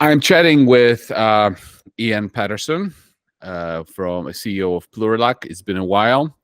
I'm chatting with Ian Paterson, from a CEO of Plurilock. It's been a while.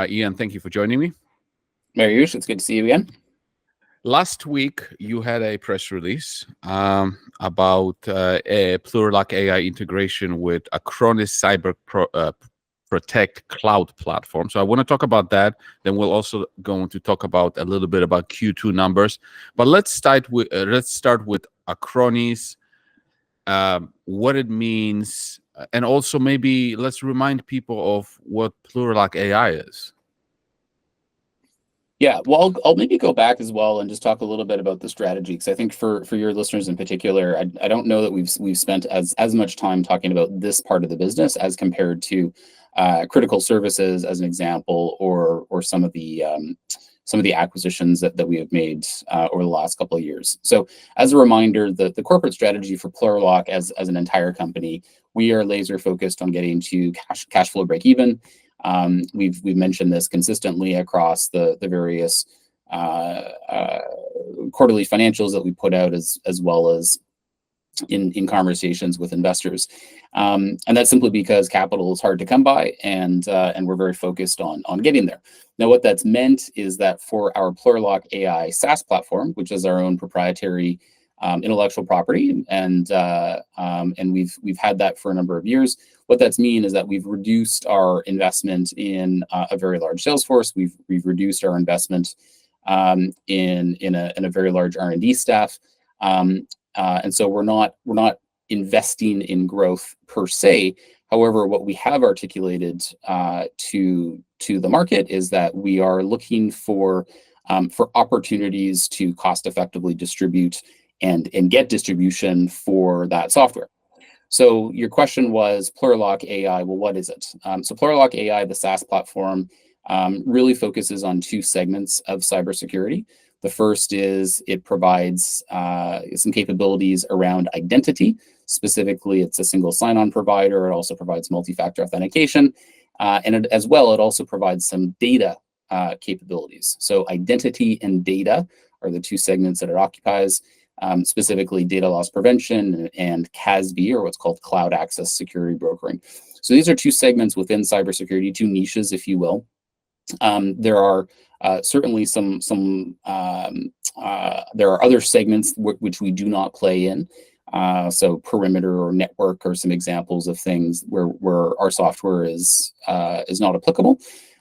Ian, thank you for joining me. Mariusz, it's good to see you again. Last week, you had a press release about a Plurilock AI integration with Acronis Protect Cloud platform. So I want to talk about that. Then we'll also going to talk about a little bit about Q2 numbers. But let's start with Acronis, what it means, and also maybe let's remind people of what Plurilock AI is. Yeah, well, I'll maybe go back as well and just talk a little bit about the strategy, because I think for your listeners in particular, I don't know that we've spent as much time talking about this part of the business as compared to critical services, as an example, or some of the acquisitions that we have made over the last couple of years. So as a reminder, the corporate strategy for Plurilock as an entire company, we are laser focused on getting to cash flow break even. We've mentioned this consistently across the various quarterly financials that we put out, as well as in conversations with investors, and that's simply because capital is hard to come by, and we're very focused on getting there. Now, what that's meant is that for our Plurilock AI SaaS platform, which is our own proprietary intellectual property, and we've had that for a number of years. What that's mean is that we've reduced our investment in a very large sales force. We've reduced our investment in a very large R&D staff, and so we're not investing in growth per se. However, what we have articulated to the market is that we are looking for opportunities to cost effectively distribute and get distribution for that software. So your question was Plurilock AI. Well, what is it? So Plurilock AI, the SaaS platform, really focuses on two segments of cybersecurity. The first is it provides some capabilities around identity. Specifically, it's a single sign-on provider. It also provides multi-factor authentication, and as well, it also provides some data capabilities. So identity and data are the two segments that it occupies. Specifically data loss prevention and CASB, or what's called cloud access security brokering. So these are two segments within cybersecurity, two niches, if you will. There are certainly there are other segments which we do not play in. So perimeter or network are some examples of things where our software is not applicable.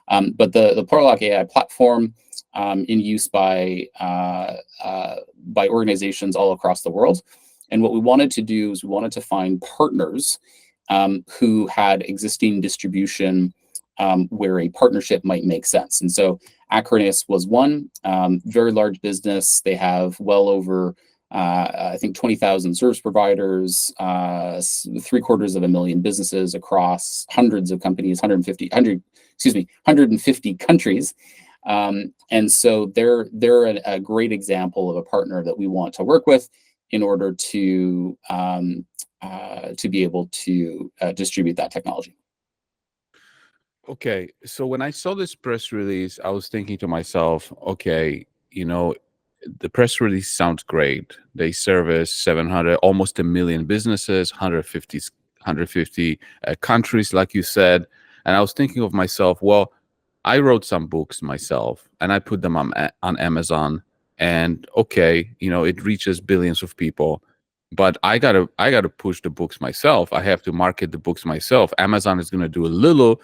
But the Plurilock AI platform, in use by organizations all across the world. And what we wanted to do is we wanted to find partners who had existing distribution where a partnership might make sense. And so Acronis was one, very large business. They have well over, I think, 20,000 service providers, 750,000 businesses across hundreds of companies, 150 countries. And so they're a great example of a partner that we want to work with in order to be able to distribute that technology. Okay, so when I saw this press release, I was thinking to myself, okay, the press release sounds great. They service 700, almost 1 million businesses, 150 countries, like you said. And I was thinking of myself, well, I wrote some books myself and I put them on Amazon, and okay, it reaches billions of people, but I gotta push the books myself. I have to market the books myself. Amazon is going to do a little.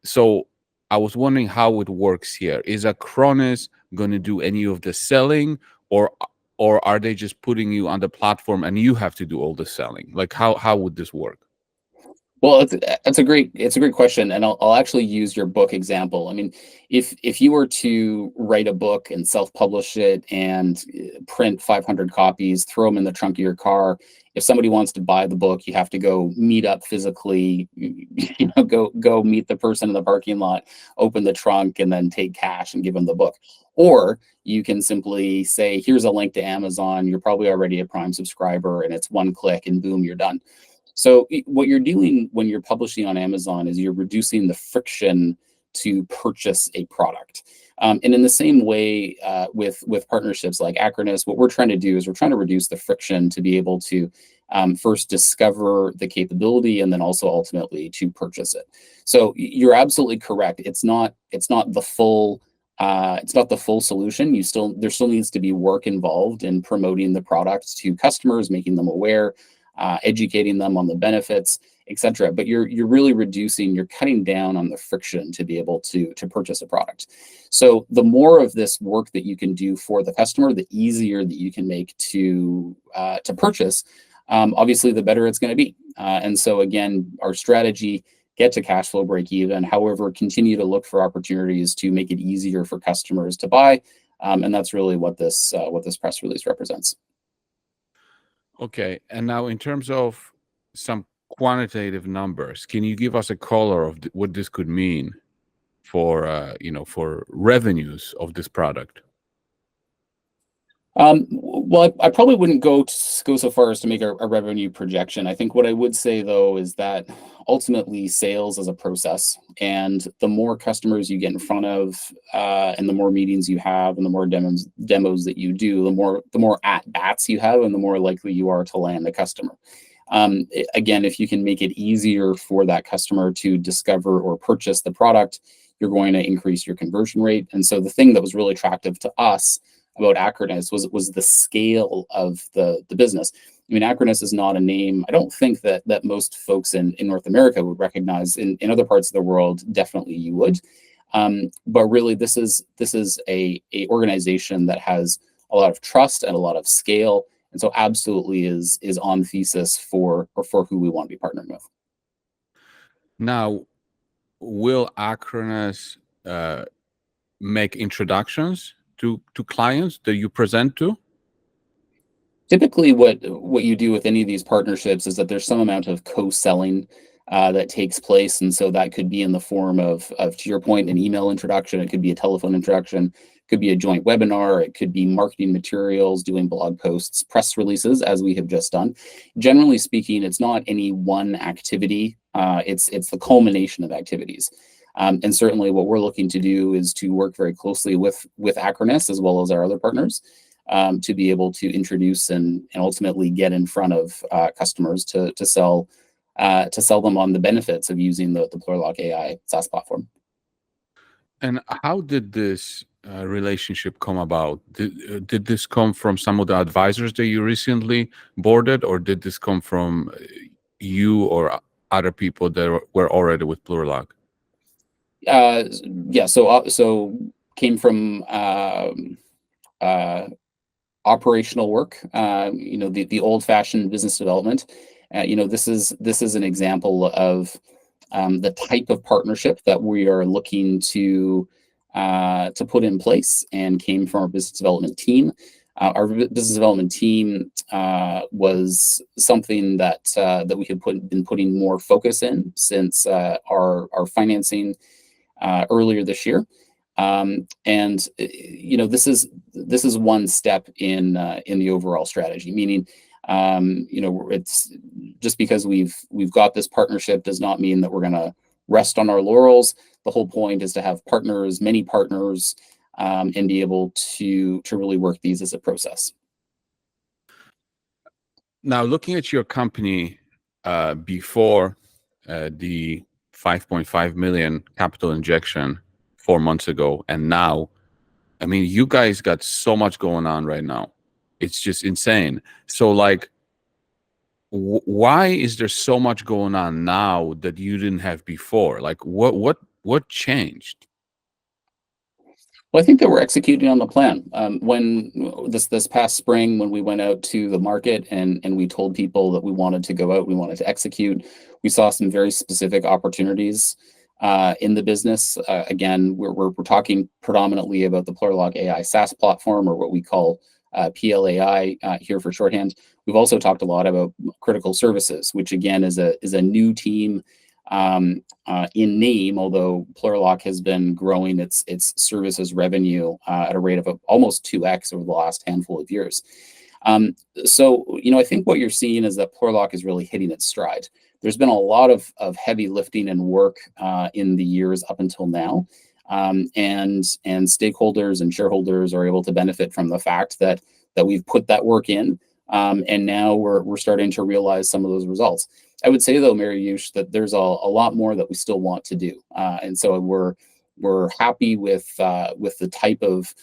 So I was wondering how it works here. Is Acronis going to do any of the selling, or are they just putting you on the platform and you have to do all the selling? Like how would this work? Well, it's a great question, and I'll actually use your book example. I mean, if you were to write a book and self-publish it and print 500 copies, throw them in the trunk of your car, if somebody wants to buy the book, you have to go meet up physically, go meet the person in the parking lot, open the trunk, and then take cash and give them the book. Or you can simply say, here's a link to Amazon. You're probably already a Prime subscriber, and it's one click, and boom, you're done. So what you're doing when you're publishing on Amazon is you're reducing the friction to purchase a product. And in the same way, with partnerships like Acronis, what we're trying to do is we're trying to reduce the friction to be able to first discover the capability and then also ultimately to purchase it. So you're absolutely correct. It's not the full solution. There still needs to be work involved in promoting the products to customers, making them aware, educating them on the benefits, etc. But you're really you're cutting down on the friction to be able to purchase a product. So the more of this work that you can do for the customer, the easier that you can make to purchase. Obviously, the better it's going to be. And so again, our strategy: get to cash flow break even. However, continue to look for opportunities to make it easier for customers to buy. And that's really what this press release represents. Okay. And now, in terms of some quantitative numbers, can you give us a color of what this could mean for for revenues of this product? Well, I probably wouldn't go so far as to make a revenue projection. I think what I would say, though, is that ultimately sales is a process, and the more customers you get in front of, and the more meetings you have, and the more demos that you do, the more at bats you have, and the more likely you are to land a customer. Again, if you can make it easier for that customer to discover or purchase the product, you're going to increase your conversion rate. And so the thing that was really attractive to us about Acronis was the scale of the business. I mean, Acronis is not a name I don't think that most folks in North America would recognize. In other parts of the world, definitely you would. But really, this is a organization that has a lot of trust and a lot of scale, and so absolutely is on thesis for who we want to be partnering with. Now, will Acronis make introductions to clients that you present to? Typically, what you do with any of these partnerships is that there's some amount of co-selling that takes place, and so that could be in the form of to your point, an email introduction. It could be a telephone introduction. It could be a joint webinar. It could be marketing materials, doing blog posts, press releases, as we have just done. Generally speaking, it's not any one activity. It's the culmination of activities. And certainly, what we're looking to do is to work very closely with Acronis as well as our other partners, to be able to introduce and ultimately get in front of customers to sell them on the benefits of using the Plurilock AI SaaS platform. And how did this relationship come about? Did this come from some of the advisors that you recently boarded, or did this come from you or other people that were already with Plurilock? Yeah, so came from operational work, the old-fashioned business development. This is an example of the type of partnership that we are looking to put in place, and came from our business development team. Our business development team was something that we had been putting more focus in since our financing earlier this year. And this is one step in the overall strategy. Meaning, it's just because we've got this partnership does not mean that we're going to rest on our laurels. The whole point is to have partners, many partners, and be able to really work these as a process. Now, looking at your company before the 5.5 million capital injection 4 months ago, and now, I mean, you guys got so much going on right now. It's just insane. So, like, why is there so much going on now that you didn't have before? Like, what changed? Well, I think that we're executing on the plan. When this past spring, when we went out to the market and we told people that we wanted to go out, we wanted to execute, we saw some very specific opportunities in the business. Again, we're talking predominantly about the Plurilock AI SaaS platform, or what we call PLAI here for shorthand. We've also talked a lot about critical services, which again is a new team in name, although Plurilock has been growing its services revenue at a rate of almost 2x over the last handful of years. So I think what you're seeing is that Plurilock is really hitting its stride. There's been a lot of heavy lifting and work in the years up until now. and stakeholders and shareholders are able to benefit from the fact that we've put that work in, and now we're starting to realize some of those results. I would say though, Mariusz, that there's a lot more that we still want to do, and so we're happy with the type of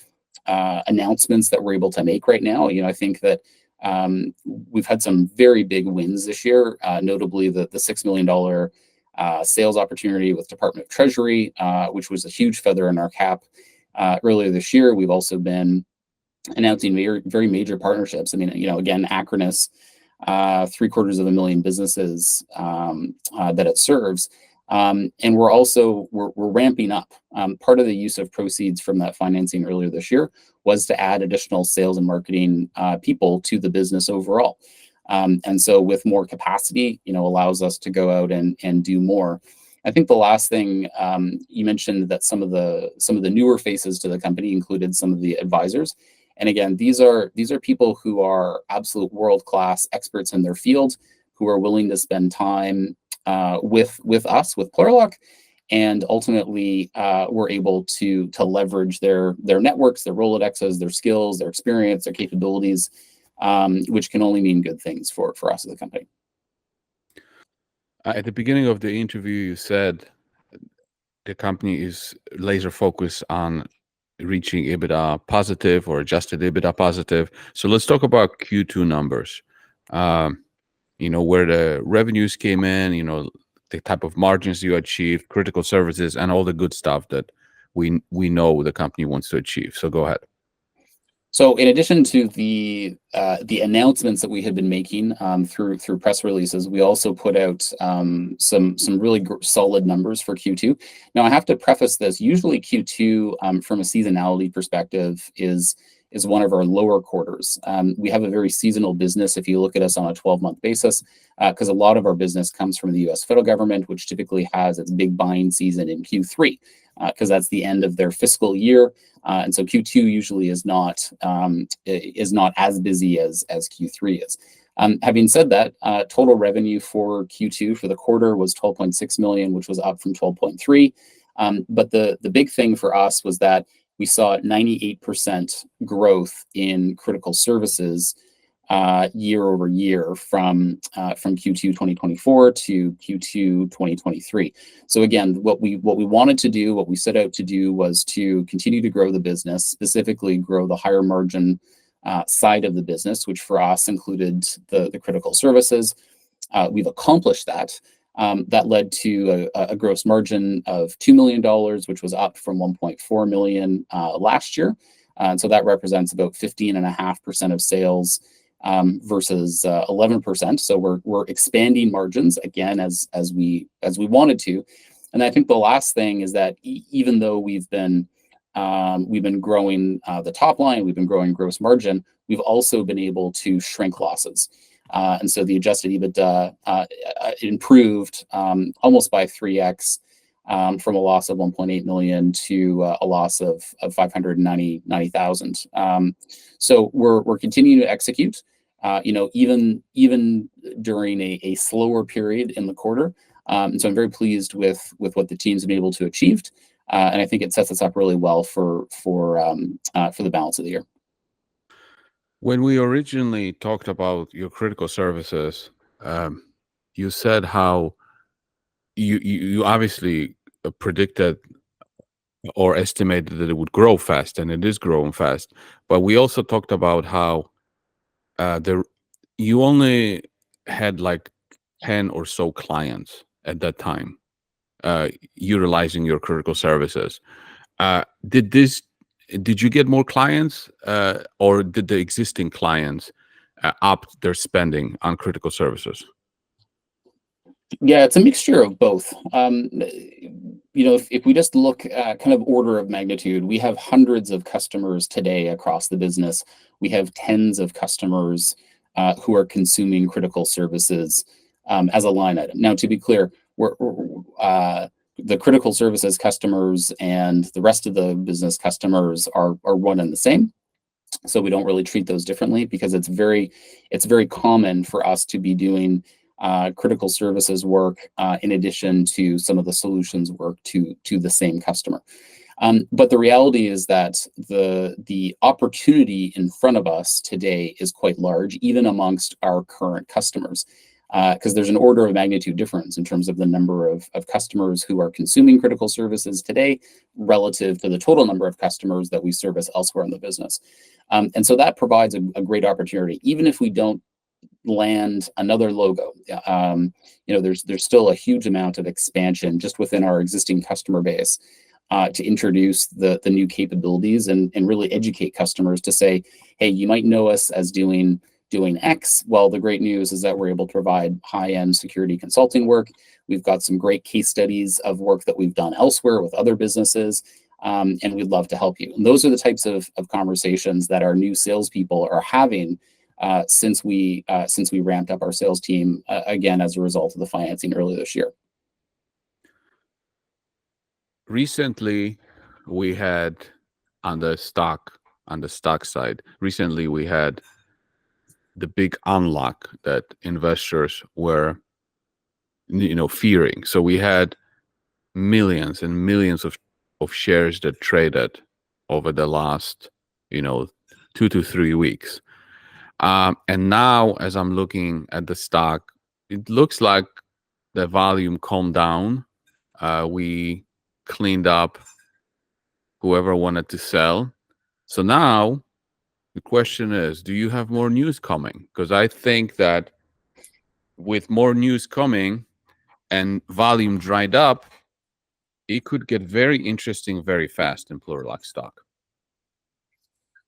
announcements that we're able to make right now. I think that we've had some very big wins this year, notably the $6 million sales opportunity with Department of Treasury, which was a huge feather in our cap earlier this year. We've also been announcing very, very major partnerships. I mean, again, Acronis, 750,000 businesses that it serves. And we're ramping up. Part of the use of proceeds from that financing earlier this year was to add additional sales and marketing people to the business overall. And so with more capacity, allows us to go out and do more. I think the last thing, you mentioned that some of the newer faces to the company included some of the advisors. And again, these are people who are absolute world-class experts in their field, who are willing to spend time with us, with Plurilock, and ultimately we're able to leverage their networks, their Rolodexes, their skills, their experience, their capabilities, which can only mean good things for us as a company. At the beginning of the interview, you said the company is laser focused on reaching EBITDA positive or adjusted EBITDA positive. So let's talk about Q2 numbers. Where the revenues came in, the type of margins you achieved, critical services, and all the good stuff that we know the company wants to achieve. So go ahead. So in addition to the announcements that we had been making through press releases, we also put out some really solid numbers for Q2. Now I have to preface this. Usually Q2 from a seasonality perspective is one of our lower quarters. We have a very seasonal business if you look at us on a 12-month basis, because a lot of our business comes from the U.S. federal government, which typically has its big buying season in Q3, because that's the end of their fiscal year. And so Q2 usually is not as busy as Q3 is. Having said that, total revenue for Q2 for the quarter was $12.6 million, which was up from 12.3. But the big thing for us was that we saw 98% growth in critical services year over year from Q2 2024 to Q2 2023. So again, what we wanted to do, what we set out to do, was to continue to grow the business, specifically grow the higher margin side of the business, which for us included the critical services. We've accomplished that. That led to a gross margin of $2 million, which was up from $1.4 million last year. And so that represents about 15.5% of sales versus 11%. So we're expanding margins again as we wanted to. And I think the last thing is that even though we've been growing the top line, we've been growing gross margin, we've also been able to shrink losses. And so the adjusted EBITDA improved almost by 3x from a loss of $1.8 million to a loss of $590,000. So we're continuing to execute, even during a slower period in the quarter. And so I'm very pleased with what the team's been able to achieve, and I think it sets us up really well for the balance of the year. When we originally talked about your critical services, you said how you obviously predicted or estimated that it would grow fast, and it is growing fast. But we also talked about how you only had like 10 or so clients at that time utilizing your critical services. Did you get more clients, or did the existing clients up their spending on critical services? Yeah, it's a mixture of both. If we just look at kind of order of magnitude, we have hundreds of customers today across the business. We have tens of customers who are consuming critical services as a line item. Now, to be clear, the critical services customers and the rest of the business customers are one and the same. So we don't really treat those differently, because it's very common for us to be doing critical services work in addition to some of the solutions work to the same customer. But the reality is that the opportunity in front of us today is quite large, even amongst our current customers, because there's an order of magnitude difference in terms of the number of customers who are consuming critical services today relative to the total number of customers that we service elsewhere in the business. And so that provides a great opportunity, even if we don't land another logo. There's still a huge amount of expansion just within our existing customer base to introduce the new capabilities and really educate customers to say, hey, you might know us as doing X. Well, the great news is that we're able to provide high-end security consulting work. We've got some great case studies of work that we've done elsewhere with other businesses, and we'd love to help you. And those are the types of conversations that our new salespeople are having since we ramped up our sales team again as a result of the financing earlier this year. Recently, we had on the stock side. Recently, we had the big unlock that investors were, fearing. So we had millions and millions of shares that traded over the last, 2 to 3 weeks. And now, as I'm looking at the stock, it looks like the volume calmed down. We cleaned up whoever wanted to sell. So now the question is, do you have more news coming? Because I think that with more news coming and volume dried up, it could get very interesting very fast in Plurilock stock.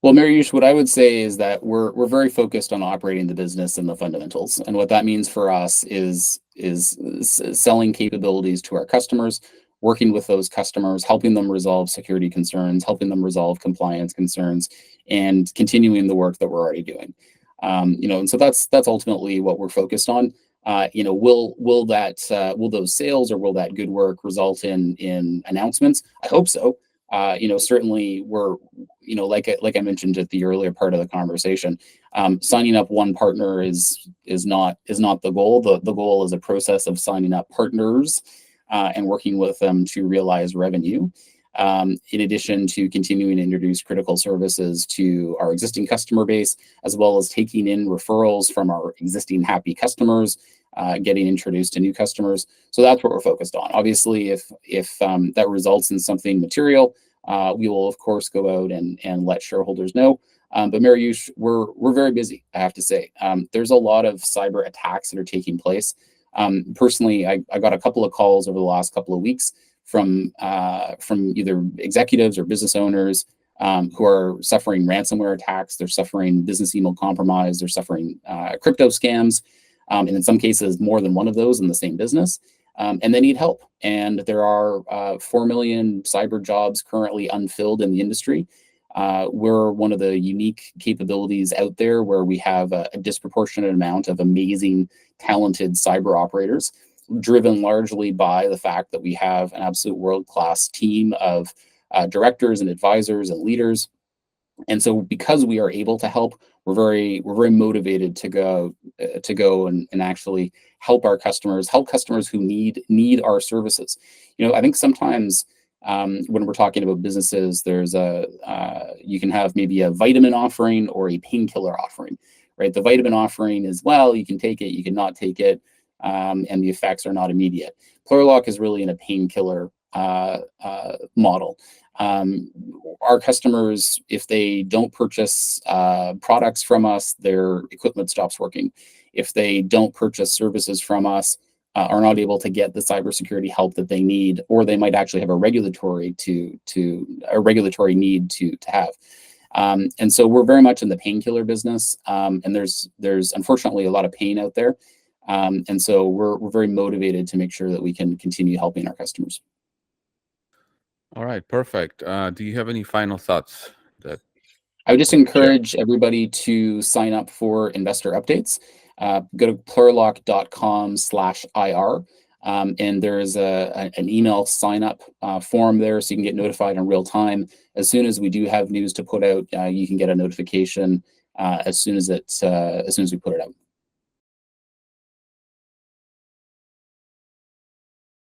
Well, Mariusz, what I would say is that we're very focused on operating the business and the fundamentals. And what that means for us is selling capabilities to our customers, working with those customers, helping them resolve security concerns, helping them resolve compliance concerns, and continuing the work that we're already doing. And so that's ultimately what we're focused on. Will those sales or will that good work result in announcements? I hope so. Certainly we're, like I mentioned at the earlier part of the conversation, signing up one partner is not the goal. The goal is a process of signing up partners and working with them to realize revenue. In addition to continuing to introduce critical services to our existing customer base, as well as taking in referrals from our existing happy customers, getting introduced to new customers. So that's what we're focused on. Obviously, if that results in something material, we will of course go out and let shareholders know. But Mariusz, we're very busy, I have to say. There's a lot of cyber attacks that are taking place. Personally, I got a couple of calls over the last couple of weeks from either executives or business owners who are suffering ransomware attacks. They're suffering business email compromise. They're suffering crypto scams. And in some cases, more than one of those in the same business. And they need help. And there are 4 million cyber jobs currently unfilled in the industry. We're one of the unique capabilities out there where we have a disproportionate amount of amazing, talented cyber operators, driven largely by the fact that we have an absolute world-class team of directors and advisors and leaders. And so because we are able to help, we're very motivated to go and actually help our customers, help customers who need our services. I think sometimes when we're talking about businesses, there's you can have maybe a vitamin offering or a painkiller offering, right? The vitamin offering is, well, you can take it, you can not take it, and the effects are not immediate. Plurilock is really in a painkiller model. Our customers, if they don't purchase products from us, their equipment stops working. If they don't purchase services from us, are not able to get the cybersecurity help that they need, or they might actually have a regulatory need to have. And so we're very much in the painkiller business, and there's unfortunately a lot of pain out there. And so we're very motivated to make sure that we can continue helping our customers. All right, perfect. Do you have any final thoughts? I would just encourage everybody to sign up for investor updates. Go to plurilock.com/IR. And there's an email sign up form there, so you can get notified in real time. As soon as we do have news to put out, you can get a notification as soon as we put it out.